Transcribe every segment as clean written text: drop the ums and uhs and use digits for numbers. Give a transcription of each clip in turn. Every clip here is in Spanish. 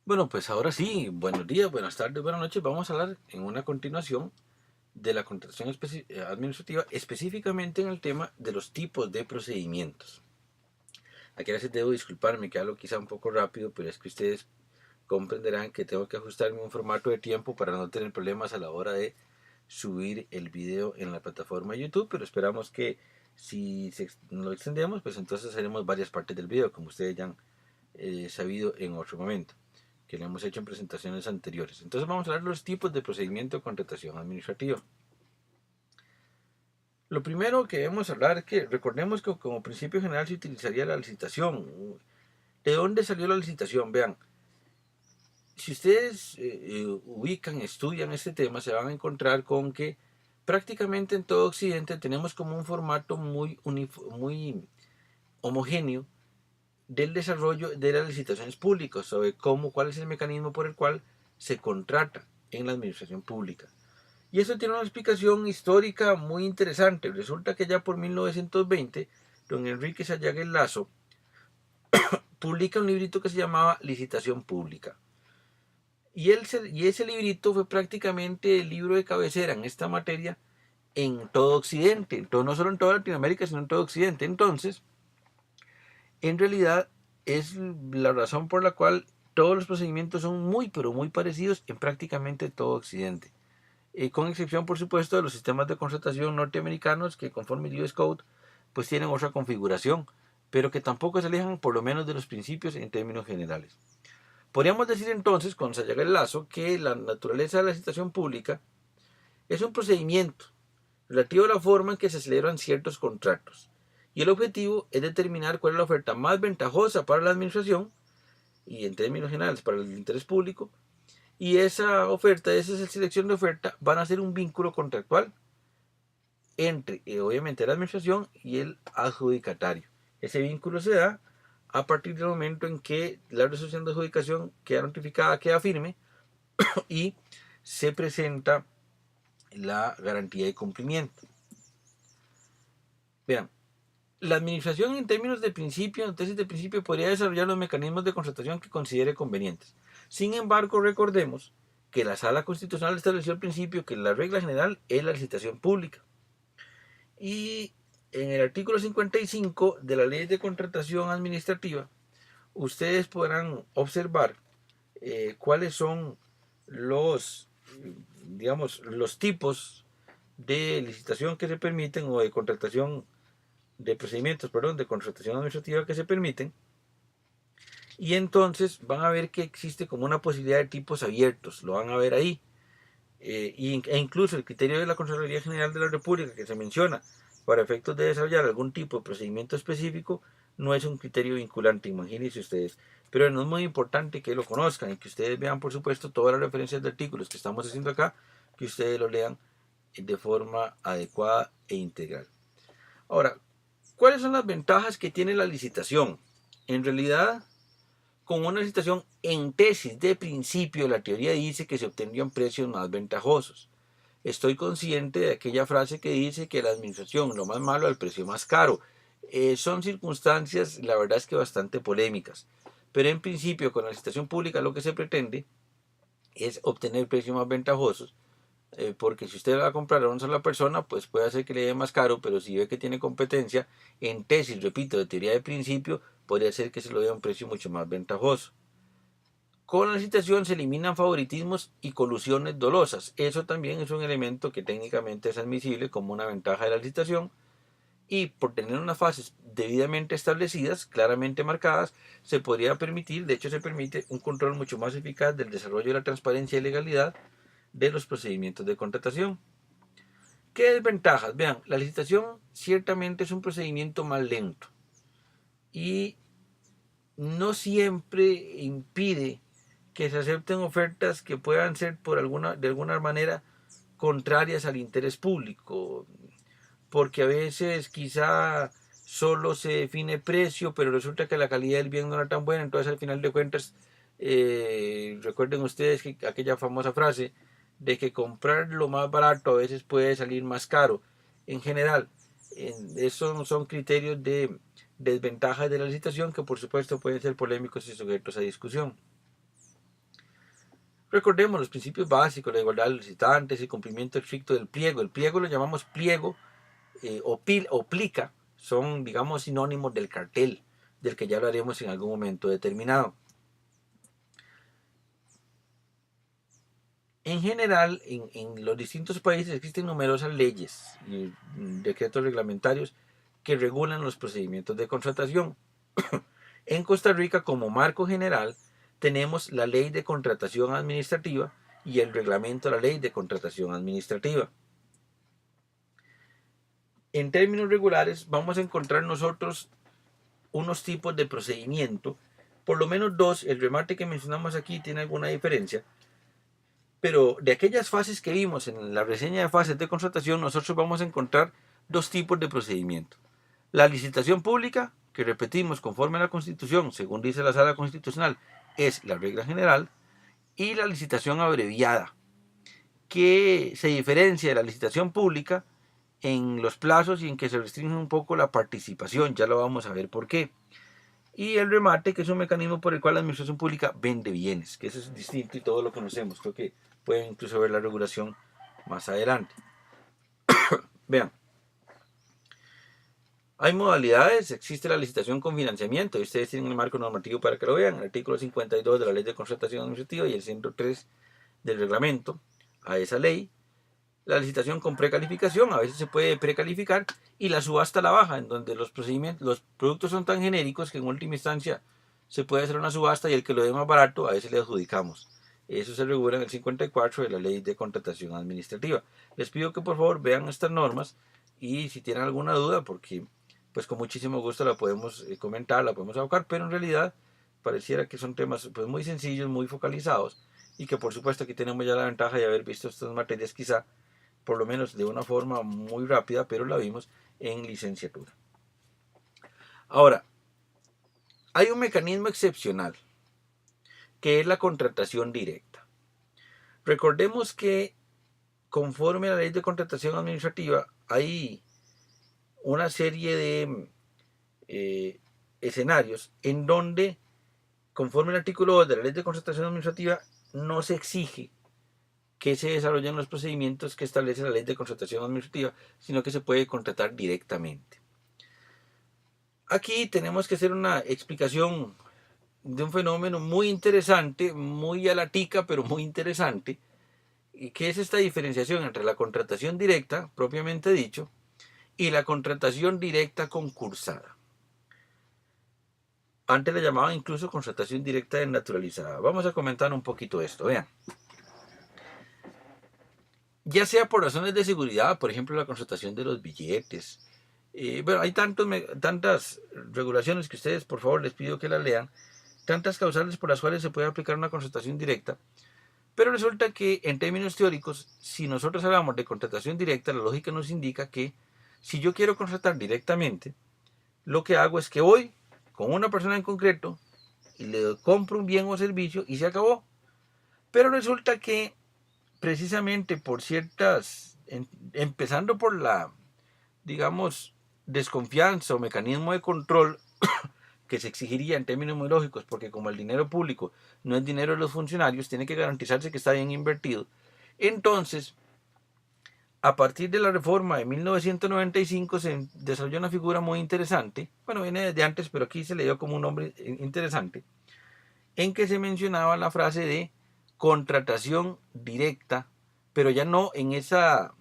Bueno, pues ahora sí, buenos días, buenas tardes, buenas noches. Vamos a hablar en una continuación de la contratación administrativa, específicamente en el tema de los tipos de procedimientos. Aquí a veces debo disculparme que hablo quizá un poco rápido, pero es que ustedes comprenderán que tengo que ajustarme a un formato de tiempo para no tener problemas a la hora de subir el video en la plataforma de YouTube, pero esperamos que si lo extendemos, pues entonces haremos varias partes del video, como ustedes ya han sabido en otro momento, que lo hemos hecho en presentaciones anteriores. Entonces vamos a hablar de los tipos de procedimiento de contratación administrativa. Lo primero que debemos hablar es que recordemos que como principio general se utilizaría la licitación. ¿De dónde salió la licitación? Vean, si ustedes ubican, estudian este tema, se van a encontrar con que prácticamente en todo Occidente tenemos como un formato muy homogéneo del desarrollo de las licitaciones públicas, sobre cuál es el mecanismo por el cual se contrata en la administración pública. Y eso tiene una explicación histórica muy interesante. Resulta que ya por 1920, don Enrique Sayagues Lazo publica un librito que se llamaba Licitación Pública. Y ese librito fue prácticamente el libro de cabecera en esta materia en todo Occidente, no solo en toda Latinoamérica, sino en todo Occidente. Entonces, en realidad es la razón por la cual todos los procedimientos son muy, pero muy parecidos en prácticamente todo Occidente. Con excepción, por supuesto, de los sistemas de contratación norteamericanos que conforme el US Code, pues tienen otra configuración, pero que tampoco se alejan por lo menos de los principios en términos generales. Podríamos decir entonces, con Sayaga Lazo, que la naturaleza de la licitación pública es un procedimiento relativo a la forma en que se celebran ciertos contratos. Y el objetivo es determinar cuál es la oferta más ventajosa para la administración y en términos generales para el interés público. Y esa oferta, esa selección de oferta, van a ser un vínculo contractual entre, obviamente, la administración y el adjudicatario. Ese vínculo se da a partir del momento en que la resolución de adjudicación queda notificada, queda firme y se presenta la garantía de cumplimiento. Vean, la administración en términos de principio, en tesis de principio, podría desarrollar los mecanismos de contratación que considere convenientes. Sin embargo, recordemos que la Sala Constitucional estableció al principio que la regla general es la licitación pública. Y en el artículo 55 de la Ley de Contratación Administrativa, ustedes podrán observar cuáles son los, los tipos de licitación que se permiten o de contratación de procedimientos, perdón, de contratación administrativa que se permiten. Y entonces van a ver que existe como una posibilidad de tipos abiertos, lo van a ver ahí. E incluso el criterio de la Contraloría General de la República que se menciona para efectos de desarrollar algún tipo de procedimiento específico no es un criterio vinculante, imagínense ustedes. Pero no es muy importante que lo conozcan y que ustedes vean, por supuesto, todas las referencias de artículos que estamos haciendo acá, que ustedes lo lean de forma adecuada e integral. Ahora, ¿cuáles son las ventajas que tiene la licitación? En realidad, con una licitación en tesis de principio, la teoría dice que se obtendrían precios más ventajosos. Estoy consciente de aquella frase que dice que la administración, lo más malo, al precio más caro. Son circunstancias, la verdad es que bastante polémicas. Pero en principio, con la licitación pública lo que se pretende es obtener precios más ventajosos, porque si usted va a comprar a una sola persona, pues puede hacer que le dé más caro, pero si ve que tiene competencia, en tesis, repito, de teoría de principio, podría ser que se lo dé a un precio mucho más ventajoso. Con la licitación se eliminan favoritismos y colusiones dolosas. Eso también es un elemento que técnicamente es admisible como una ventaja de la licitación y por tener unas fases debidamente establecidas, claramente marcadas, se podría permitir, de hecho se permite, un control mucho más eficaz del desarrollo de la transparencia y legalidad de los procedimientos de contratación. ¿Qué desventajas? Vean, la licitación ciertamente es un procedimiento más lento y no siempre impide que se acepten ofertas que puedan ser de alguna manera contrarias al interés público, porque a veces quizá solo se define precio, pero resulta que la calidad del bien no era tan buena, entonces al final de cuentas, recuerden ustedes que aquella famosa frase de que comprar lo más barato a veces puede salir más caro. En general, esos son criterios de desventajas de la licitación que por supuesto pueden ser polémicos y sujetos a discusión. Recordemos los principios básicos, la igualdad de los licitantes, el cumplimiento estricto del pliego. El pliego lo llamamos pliego o plica, son, digamos, sinónimos del cartel, del que ya hablaremos en algún momento determinado. En general, en los distintos países existen numerosas leyes y decretos reglamentarios que regulan los procedimientos de contratación. En Costa Rica, como marco general, tenemos la Ley de Contratación Administrativa y el reglamento de la Ley de Contratación Administrativa. En términos regulares, vamos a encontrar nosotros unos tipos de procedimiento, por lo menos dos. El remate que mencionamos aquí tiene alguna diferencia, pero de aquellas fases que vimos en la reseña de fases de contratación, nosotros vamos a encontrar dos tipos de procedimiento. La licitación pública, que repetimos conforme a la Constitución, según dice la Sala Constitucional, es la regla general, y la licitación abreviada, que se diferencia de la licitación pública en los plazos y en que se restringe un poco la participación, ya lo vamos a ver por qué. Y el remate, que es un mecanismo por el cual la administración pública vende bienes, que eso es distinto y todo lo conocemos. Creo que pueden incluso ver la regulación más adelante. Vean, hay modalidades, existe la licitación con financiamiento, y ustedes tienen el marco normativo para que lo vean, el artículo 52 de la Ley de Contratación Administrativa y el 103 del reglamento a esa ley. La licitación con precalificación, a veces se puede precalificar, y la subasta a la baja, en donde los productos son tan genéricos que en última instancia se puede hacer una subasta y el que lo dé más barato a veces le adjudicamos. Eso se regula en el 54 de la Ley de Contratación Administrativa. Les pido que por favor vean estas normas y si tienen alguna duda, porque pues con muchísimo gusto la podemos comentar, la podemos abocar, pero en realidad pareciera que son temas pues muy sencillos, muy focalizados, y que por supuesto aquí tenemos ya la ventaja de haber visto estas materias quizá por lo menos de una forma muy rápida, pero la vimos en licenciatura. Ahora, hay un mecanismo excepcional, que es la contratación directa. Recordemos que conforme a la Ley de Contratación Administrativa hay una serie de escenarios en donde, conforme al artículo 2 de la Ley de Contratación Administrativa, no se exige que se desarrollen los procedimientos que establece la Ley de Contratación Administrativa, sino que se puede contratar directamente. Aquí tenemos que hacer una explicación de un fenómeno muy interesante, muy a la tica, pero muy interesante, que es esta diferenciación entre la contratación directa, propiamente dicho, y la contratación directa concursada. Antes le llamaban incluso contratación directa desnaturalizada. Vamos a comentar un poquito esto, vean. Ya sea por razones de seguridad, por ejemplo la contratación de los billetes. Bueno, hay tantas regulaciones que ustedes por favor les pido que las lean, tantas causales por las cuales se puede aplicar una contratación directa, pero resulta que en términos teóricos, si nosotros hablamos de contratación directa, la lógica nos indica que si yo quiero contratar directamente, lo que hago es que voy con una persona en concreto y le compro un bien o servicio y se acabó. Pero resulta que precisamente por ciertas, empezando por la, digamos, desconfianza o mecanismo de control que se exigiría en términos muy lógicos, porque como el dinero público no es dinero de los funcionarios, tiene que garantizarse que está bien invertido. Entonces, a partir de la reforma de 1995 se desarrolló una figura muy interesante, bueno, viene desde antes, pero aquí se le dio como un nombre interesante, en que se mencionaba la frase de contratación directa, pero ya no en esa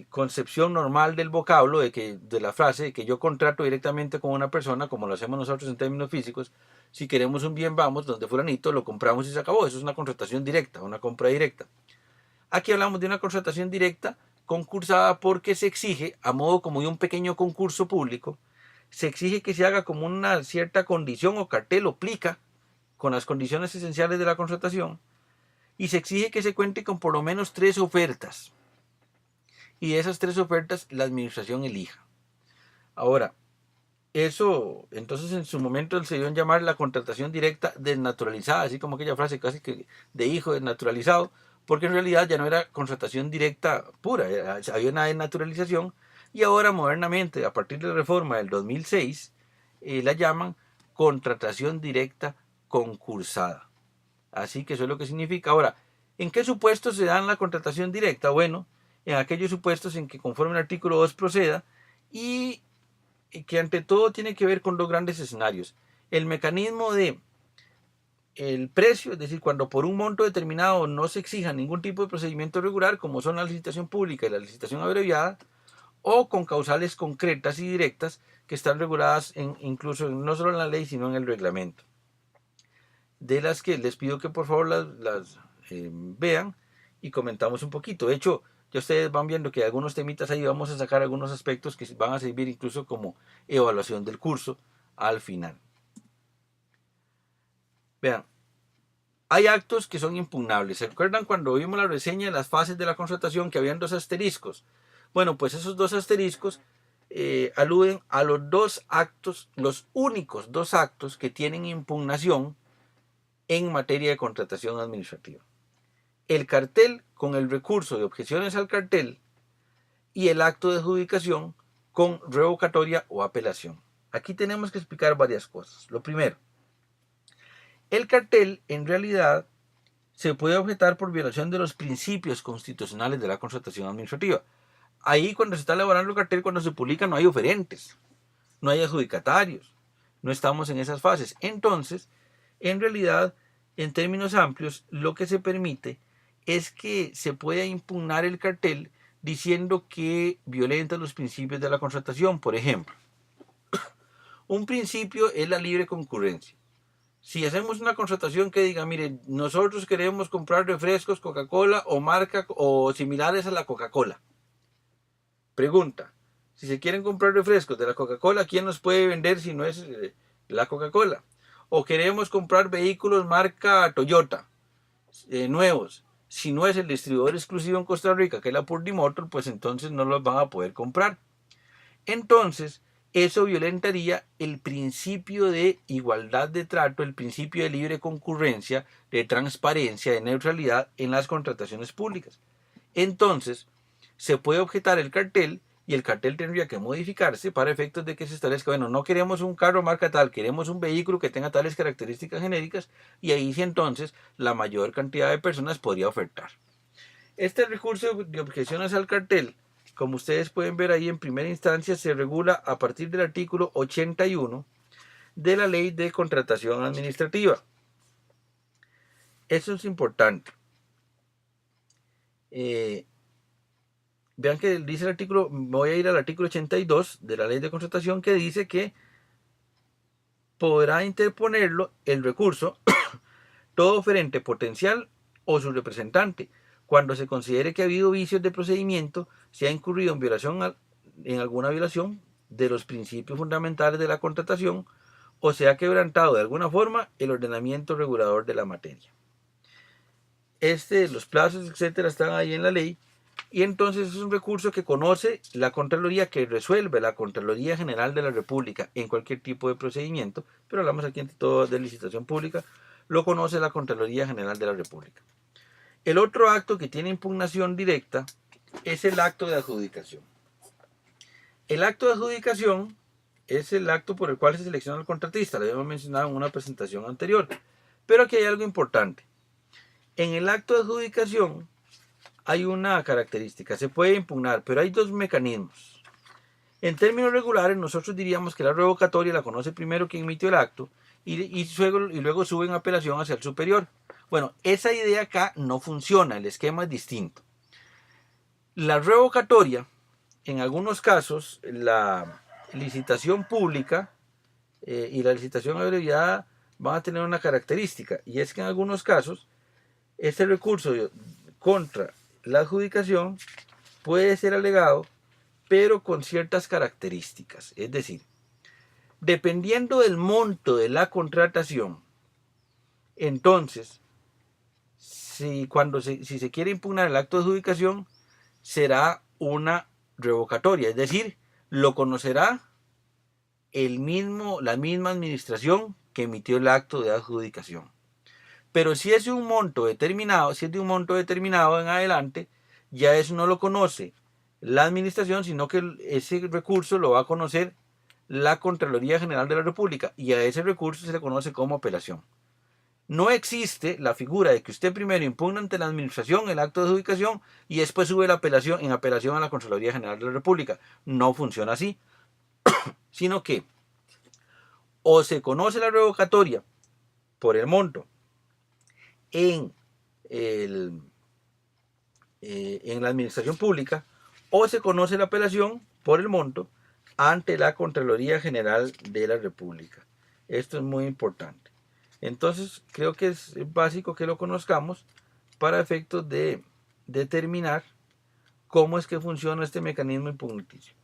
concepción normal del vocablo de la frase de que yo contrato directamente con una persona, como lo hacemos nosotros en términos físicos. Si queremos un bien, vamos donde fulanito, lo compramos y se acabó. Eso es una contratación directa, una compra directa. Aquí hablamos de una contratación directa concursada porque se exige, a modo como de un pequeño concurso público, se exige que se haga como una cierta condición o cartel o plica con las condiciones esenciales de la contratación, y se exige que se cuente con por lo menos 3 ofertas, y de esas 3 ofertas la administración elija. Ahora, eso entonces en su momento se dio en llamar la contratación directa desnaturalizada, así como aquella frase casi que de hijo desnaturalizado, porque en realidad ya no era contratación directa pura, había una desnaturalización, y ahora modernamente, a partir de la reforma del 2006, la llaman contratación directa concursada. Así que eso es lo que significa. Ahora, ¿en qué supuestos se dan la contratación directa? Bueno, en aquellos supuestos en que conforme el artículo 2 proceda y que ante todo tiene que ver con dos grandes escenarios. El mecanismo de el precio, es decir, cuando por un monto determinado no se exija ningún tipo de procedimiento regular, como son la licitación pública y la licitación abreviada, o con causales concretas y directas que están reguladas incluso no solo en la ley, sino en el reglamento. De las que les pido que por favor las vean y comentamos un poquito. De hecho, ya ustedes van viendo que algunos temitas ahí vamos a sacar algunos aspectos que van a servir incluso como evaluación del curso al final. Vean, hay actos que son impugnables. ¿Se acuerdan cuando vimos la reseña de las fases de la constatación que habían dos asteriscos? Bueno, pues esos dos asteriscos aluden a los dos actos, los únicos dos actos que tienen impugnación en materia de contratación administrativa. El cartel con el recurso de objeciones al cartel y el acto de adjudicación con revocatoria o apelación. Aquí tenemos que explicar varias cosas. Lo primero, el cartel en realidad se puede objetar por violación de los principios constitucionales de la contratación administrativa. Ahí cuando se está elaborando el cartel, cuando se publica, no hay oferentes, no hay adjudicatarios, no estamos en esas fases. Entonces, en realidad, en términos amplios, lo que se permite es que se pueda impugnar el cartel diciendo que violenta los principios de la contratación. Por ejemplo, un principio es la libre concurrencia. Si hacemos una contratación que diga, mire, nosotros queremos comprar refrescos Coca-Cola o marca o similares a la Coca-Cola. Pregunta, si se quieren comprar refrescos de la Coca-Cola, ¿quién nos puede vender si no es la Coca-Cola? O queremos comprar vehículos marca Toyota, nuevos. Si no es el distribuidor exclusivo en Costa Rica, que es la Purdy Motor, pues entonces no los van a poder comprar. Entonces, eso violentaría el principio de igualdad de trato, el principio de libre concurrencia, de transparencia, de neutralidad en las contrataciones públicas. Entonces, se puede objetar el cartel y el cartel tendría que modificarse para efectos de que se establezca, bueno, no queremos un carro marca tal, queremos un vehículo que tenga tales características genéricas y ahí sí entonces la mayor cantidad de personas podría ofertar. Este recurso de objeciones al cartel, como ustedes pueden ver ahí en primera instancia, se regula a partir del artículo 81 de la Ley de Contratación Administrativa. Eso es importante. Vean que dice el artículo, voy a ir al artículo 82 de la Ley de Contratación que dice que podrá interponerlo el recurso todo oferente potencial o su representante cuando se considere que ha habido vicios de procedimiento, se ha incurrido en alguna violación de los principios fundamentales de la contratación o se ha quebrantado de alguna forma el ordenamiento regulador de la materia. Los plazos, etcétera, están ahí en la ley y entonces es un recurso que conoce la Contraloría, que resuelve la Contraloría General de la República en cualquier tipo de procedimiento, pero hablamos aquí ante todo de licitación pública, lo conoce la Contraloría General de la República. El otro acto que tiene impugnación directa es el acto de adjudicación. El acto de adjudicación es el acto por el cual se selecciona al contratista, lo habíamos mencionado en una presentación anterior, pero aquí hay algo importante. En el acto de adjudicación hay una característica, se puede impugnar, pero hay dos mecanismos. En términos regulares, nosotros diríamos que la revocatoria la conoce primero quien emitió el acto y luego sube en apelación hacia el superior. Bueno, esa idea acá no funciona, el esquema es distinto. La revocatoria, en algunos casos, la licitación pública y la licitación abreviada van a tener una característica, y es que en algunos casos, este recurso contra la adjudicación puede ser alegado, pero con ciertas características. Es decir, dependiendo del monto de la contratación, entonces, si se quiere impugnar el acto de adjudicación, será una revocatoria, es decir, lo conocerá la misma administración que emitió el acto de adjudicación. Pero si es de un monto determinado, en adelante, ya eso no lo conoce la administración, sino que ese recurso lo va a conocer la Contraloría General de la República y a ese recurso se le conoce como apelación. No existe la figura de que usted primero impugna ante la administración el acto de adjudicación y después sube la apelación en apelación a la Contraloría General de la República. No funciona así, sino que o se conoce la revocatoria por el monto en, en la administración pública o se conoce la apelación por el monto ante la Contraloría General de la República. Esto es muy importante. Entonces, creo que es básico que lo conozcamos para efectos de determinar cómo es que funciona este mecanismo impugnaticio.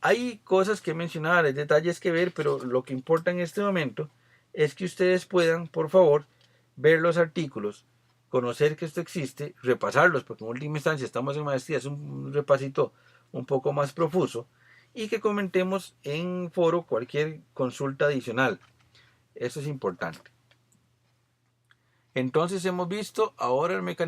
Hay cosas que mencionar, hay detalles que ver, pero lo que importa en este momento es que ustedes puedan, por favor, ver los artículos, conocer que esto existe, repasarlos, porque en última instancia estamos en maestría, es un repasito un poco más profuso, y que comentemos en foro cualquier consulta adicional. Eso es importante. Entonces hemos visto ahora el mecanismo